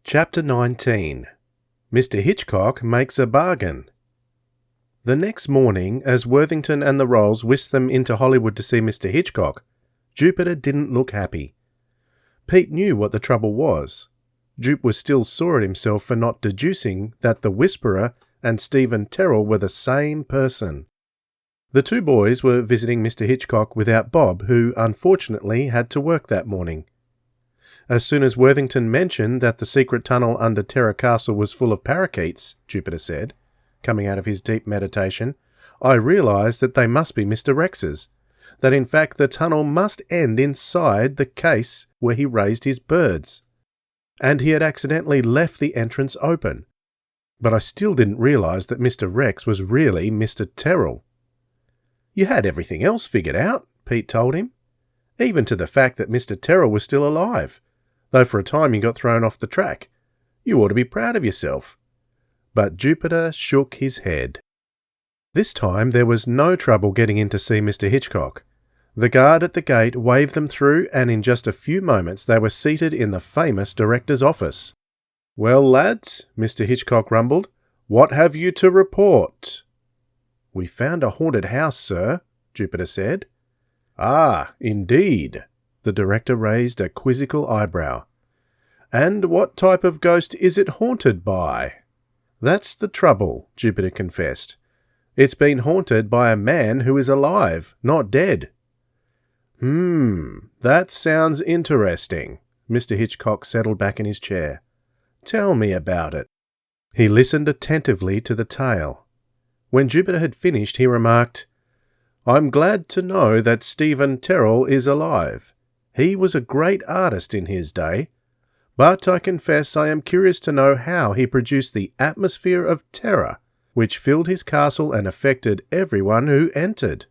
Chapter 19. Mr. Hitchcock Makes a Bargain. The next morning, as Worthington and the Rolls whisked them into Hollywood to see Mr. Hitchcock, Jupiter didn't look happy. Pete knew what the trouble was. Jupe was still sore at himself for not deducing that the Whisperer and Stephen Terrell were the same person. The two boys were visiting Mr. Hitchcock without Bob, who unfortunately had to work that morning. As soon as Worthington mentioned that the secret tunnel under Terror Castle was full of parakeets, Jupiter said, coming out of his deep meditation, I realised that they must be Mr. Rex's, that in fact the tunnel must end inside the case where he raised his birds, and he had accidentally left the entrance open. But I still didn't realise that Mr. Rex was really Mr. Terrell. You had everything else figured out, Pete told him, even to the fact that Mr. Terrell was still alive, though for a time you got thrown off the track. You ought to be proud of yourself. But Jupiter shook his head. This time there was no trouble getting in to see Mr. Hitchcock. The guard at the gate waved them through, and in just a few moments they were seated in the famous director's office. "Well, lads," Mr. Hitchcock rumbled, "what have you to report?" "We found a haunted house, sir," Jupiter said. "Ah, indeed." The director raised a quizzical eyebrow. "And what type of ghost is it haunted by?" "That's the trouble," Jupiter confessed. "It's been haunted by a man who is alive, not dead." That sounds interesting." Mr. Hitchcock settled back in his chair. "Tell me about it." He listened attentively to the tale. When Jupiter had finished, he remarked, "I'm glad to know that Stephen Terrell is alive. He was a great artist in his day, but I confess I am curious to know how he produced the atmosphere of terror which filled his castle and affected everyone who entered."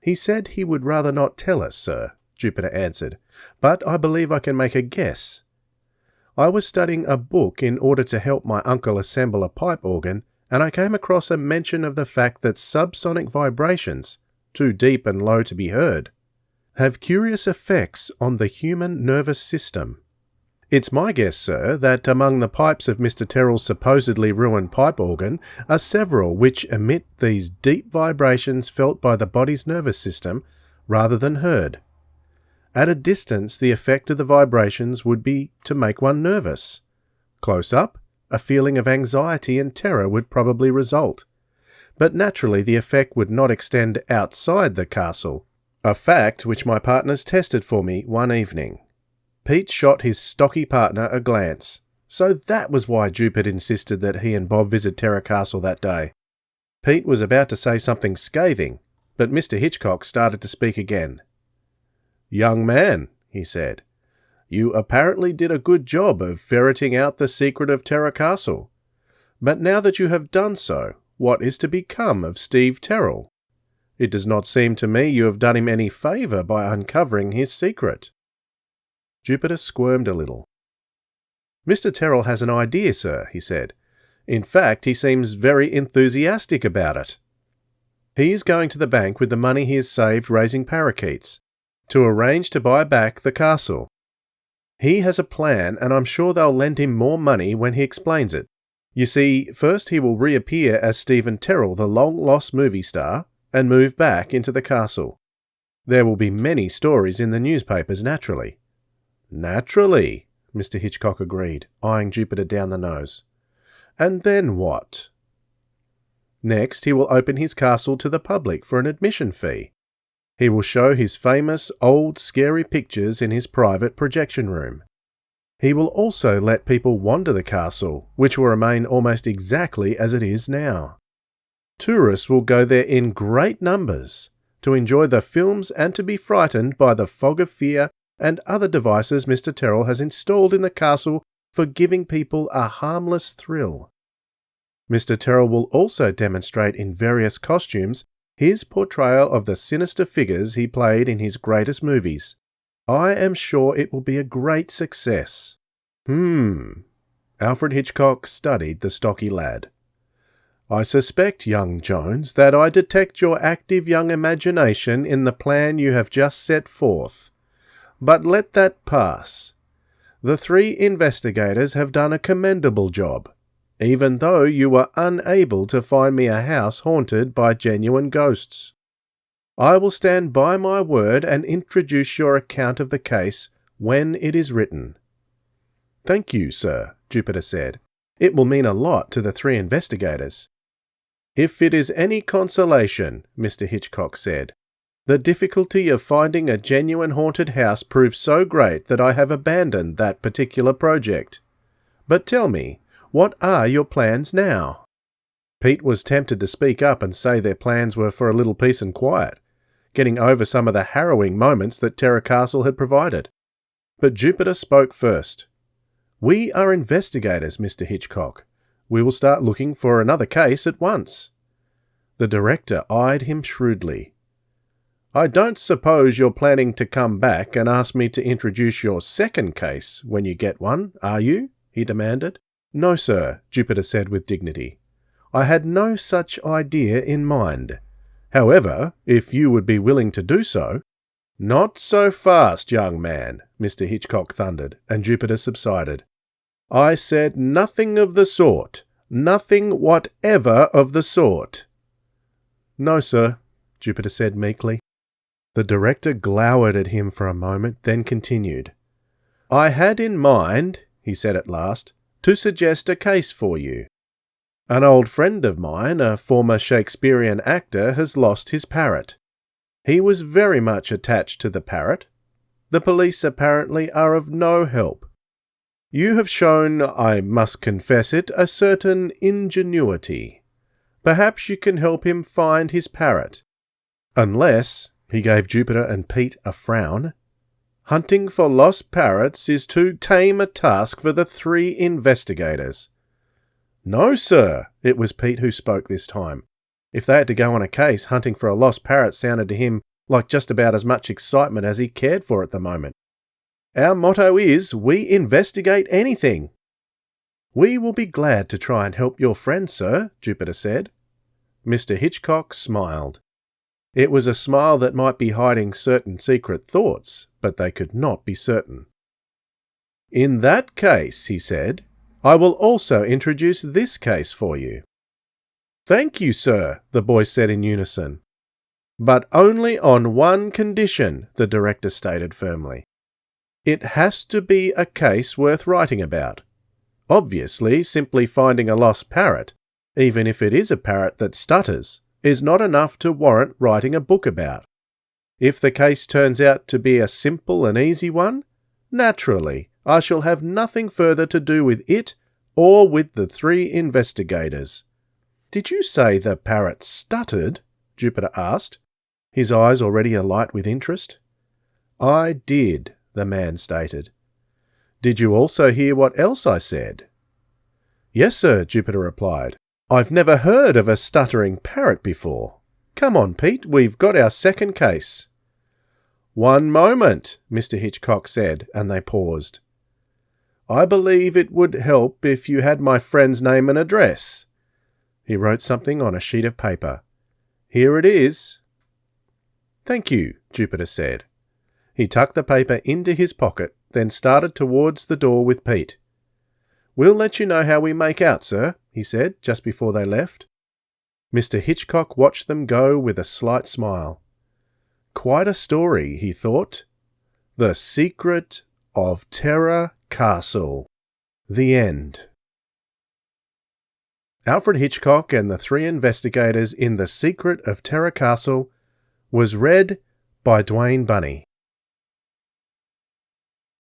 "He said he would rather not tell us, sir," Jupiter answered, "but I believe I can make a guess. I was studying a book in order to help my uncle assemble a pipe organ, and I came across a mention of the fact that subsonic vibrations, too deep and low to be heard, have curious effects on the human nervous system. It's my guess, sir, that among the pipes of Mr. Terrell's supposedly ruined pipe organ are several which emit these deep vibrations felt by the body's nervous system rather than heard. At a distance, the effect of the vibrations would be to make one nervous. Close up, a feeling of anxiety and terror would probably result. But naturally the effect would not extend outside the castle, a fact which my partners tested for me one evening." Pete shot his stocky partner a glance. So that was why Jupiter insisted that he and Bob visit Terror Castle that day. Pete was about to say something scathing, but Mr. Hitchcock started to speak again. "Young man," he said, "you apparently did a good job of ferreting out the secret of Terror Castle. But now that you have done so, what is to become of Steve Terrell? It does not seem to me you have done him any favour by uncovering his secret." Jupiter squirmed a little. "Mr. Terrell has an idea, sir," he said. "In fact, he seems very enthusiastic about it. He is going to the bank with the money he has saved raising parakeets, to arrange to buy back the castle. He has a plan, and I'm sure they'll lend him more money when he explains it. You see, first he will reappear as Stephen Terrell, the long-lost movie star, and move back into the castle. There will be many stories in the newspapers, naturally." "Naturally," Mr. Hitchcock agreed, eyeing Jupiter down the nose. "And then what?" "Next he will open his castle to the public for an admission fee. He will show his famous old scary pictures in his private projection room. He will also let people wander the castle, which will remain almost exactly as it is now. Tourists will go there in great numbers to enjoy the films and to be frightened by the fog of fear and other devices Mr. Terrell has installed in the castle for giving people a harmless thrill. Mr. Terrell will also demonstrate in various costumes his portrayal of the sinister figures he played in his greatest movies. I am sure it will be a great success." Alfred Hitchcock studied the stocky lad. "I suspect, young Jones, that I detect your active young imagination in the plan you have just set forth. But let that pass. The 3 investigators have done a commendable job, even though you were unable to find me a house haunted by genuine ghosts. I will stand by my word and introduce your account of the case when it is written." "Thank you, sir," Jupiter said. "It will mean a lot to the 3 investigators." "If it is any consolation," Mr. Hitchcock said, "the difficulty of finding a genuine haunted house proves so great that I have abandoned that particular project. But tell me, what are your plans now?" Pete was tempted to speak up and say their plans were for a little peace and quiet, getting over some of the harrowing moments that Terror Castle had provided. But Jupiter spoke first. "We are investigators, Mr. Hitchcock. We will start looking for another case at once." The director eyed him shrewdly. "I don't suppose you're planning to come back and ask me to introduce your second case when you get one, are you?" he demanded. "No, sir," Jupiter said with dignity. "I had no such idea in mind. However, if you would be willing to do so—" "Not so fast, young man," Mr. Hitchcock thundered, and Jupiter subsided. "I said nothing of the sort. Nothing whatever of the sort." "No, sir," Jupiter said meekly. The director glowered at him for a moment, then continued. "I had in mind," he said at last, "to suggest a case for you. An old friend of mine, a former Shakespearean actor, has lost his parrot. He was very much attached to the parrot. The police apparently are of no help. You have shown, I must confess it, a certain ingenuity. Perhaps you can help him find his parrot. Unless," he gave Jupiter and Pete a frown, "hunting for lost parrots is too tame a task for the 3 investigators." "No, sir," it was Pete who spoke this time. If they had to go on a case, hunting for a lost parrot sounded to him like just about as much excitement as he cared for at the moment. "Our motto is, we investigate anything." "We will be glad to try and help your friend, sir," Jupiter said. Mr. Hitchcock smiled. It was a smile that might be hiding certain secret thoughts, but they could not be certain. "In that case," he said, "I will also introduce this case for you." "Thank you, sir," the boys said in unison. "But only on one condition," the director stated firmly. "It has to be a case worth writing about. Obviously, simply finding a lost parrot, even if it is a parrot that stutters, is not enough to warrant writing a book about. If the case turns out to be a simple and easy one, naturally, I shall have nothing further to do with it or with the 3 investigators." "Did you say the parrot stuttered?" Jupiter asked, his eyes already alight with interest. "I did," the man stated. "Did you also hear what else I said?" "Yes, sir," Jupiter replied. "I've never heard of a stuttering parrot before. Come on, Pete, we've got our second case." "One moment," Mr. Hitchcock said, and they paused. "I believe it would help if you had my friend's name and address." He wrote something on a sheet of paper. "Here it is." "Thank you," Jupiter said. He tucked the paper into his pocket, then started towards the door with Pete. "We'll let you know how we make out, sir," he said, just before they left. Mr. Hitchcock watched them go with a slight smile. Quite a story, he thought. The Secret of Terror Castle. The End. Alfred Hitchcock and the 3 investigators in The Secret of Terror Castle was read by Dwayne Bunney.